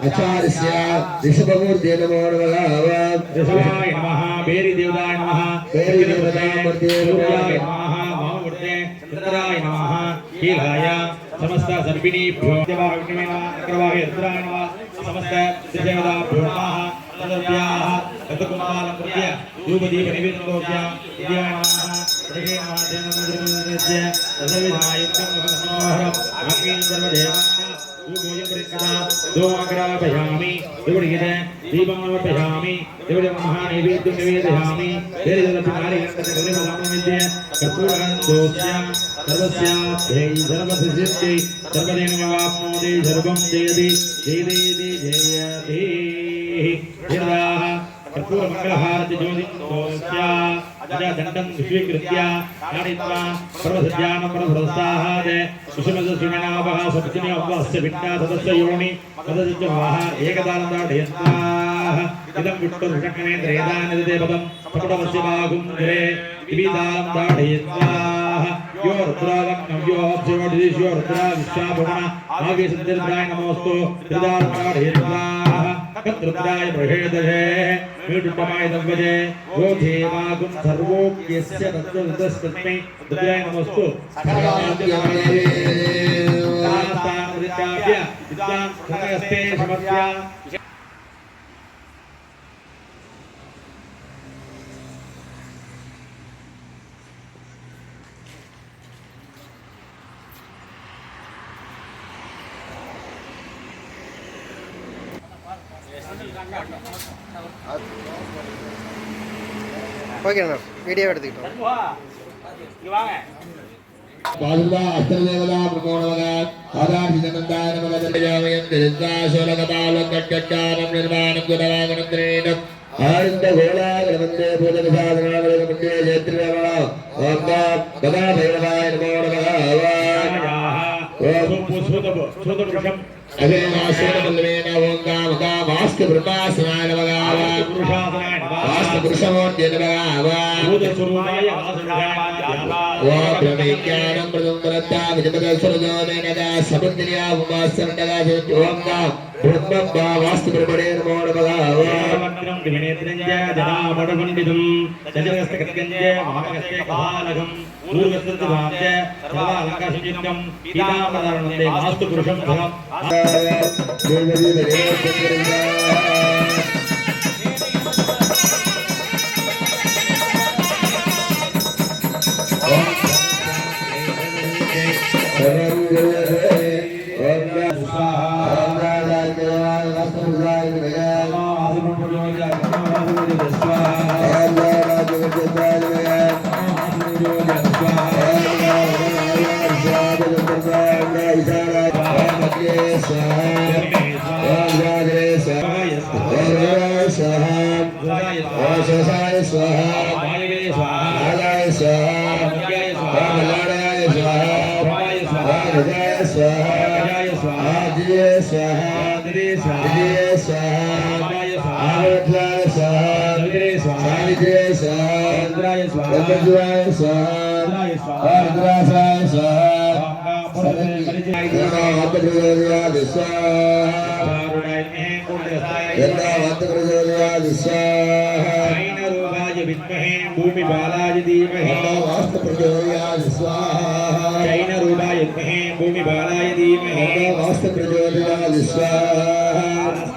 आचार्य ऋषभमूर्ते नमो नमः ऋषभाय नमः बेरी देवताय नमः बेरी देवतामूर्ते नमः वाममूर्ते चंद्राय नमः कीलाय समस्त सर्पिणीभ्यो देवाग्निमे नमः चक्रवाहे रुद्राय नमः समस्त देवताभ्यो नमः तदव्याः तत्कुमालकृत्य धूपदीप निवेदनोभ्यां विद्याय नमः तदे नमः देवमुद्रस्य तदविधायुक्तं नमः आग्नेय सर्वदेवाः दोग्रापयामि देवड़िगे दीपं नमपयामि देवड़ महानैवेद्यं निवेदयामि देवदत्तनारिगणपतिगणपतिविद्य कर्पूरगन्धोस्य सर्वस्याभ्यै सर्वसिद्धियै सर्वदेववाप्नोति सर्वं जयति जयति जयति यदाः कर्पूर मंगलहारति ज्योतिषोऽस्य अजदण्डं विश्वीकृत्य नाडित्वा सर्वसज्जानं परभ्रस्ताहादे सुषमसुषिमनावः सप्तमी अवस्य पिण्डा तदस्य योनि तदस्य वाह एकदानदाढयन्ताः इदं विष्णुर्षट्कमेन्द्रेदानिदते पदं सपटवस्य भागुं गृहे विविधां दाढयन्ताः यो रुद्रावन्नं यो अब्जोडिदिशो रुद्रा विश्वाभुवना आगेशन्तिर्द्राय नमोऽस्तु त्रिदानदाढयन्ताः कत्रुद्राय प्रषेदशे मीटुटमाय दव्वजे गोधेवागुं सर्वोक्यस्य तत्त्वदस्तस्मै रुद्राय नमोऽस्तु तास्तानृत्याभ्य विद्वान् हृदयस्ते समर्प्य ஓகேண்ணா வீடியோ எடுத்துக்கிட்டோம் பாதுகா அஸ்தரதேவதா பிரமோணவக ஆதாரிதனந்தாய நமக தண்டயாமயம் திருத்தா சோலகபாலம் கட்கட்டானம் நிர்மாணம் குதவாகனந்திரேனம் ஆனந்த கோலாகலவந்தே பூதகசாதனாவலக முன்னே ஜெயத்ரிரமணா ஓம் கதா பைரவாய நமோ நமக சுதபுருஷம் அகிலநாசேனபல்லவேன ஓம் காமகா வாஸ்து பிரம்மாசனாய நமக வாஸ்து புருஷமோத்ய நமக பூதஸ்வரூபாய வாசுதேவாய ஓம் பிரமேக்யானம் பிரதம்பரத்தா விஜபதஸ்வரஜோதேனதா சபந்திரியா உமாசரண்டதா ஓம் பிரம்ம வாஸ்து பிரபடே நமோ நமக மந்திரம் திவினேத்ரஞ்ச ஜடாமடபண்டிதம் சஜகஸ்தகத்கஞ்ச மாமகஸ்தே கபாலகம் ஊர்வஸ்தத்வாம்ஜ சர்வாலங்காசஞ்சித்யம் பீதாம்பரதரணந்தே மாஸ்து புருஷம் பலம் भूमि बालाय धीमहि वास्तु प्रचोदयात् स्वाहा चैन रूपाय भूमि बालाय धीमहि वास्तु प्रचोदयात् स्वाहा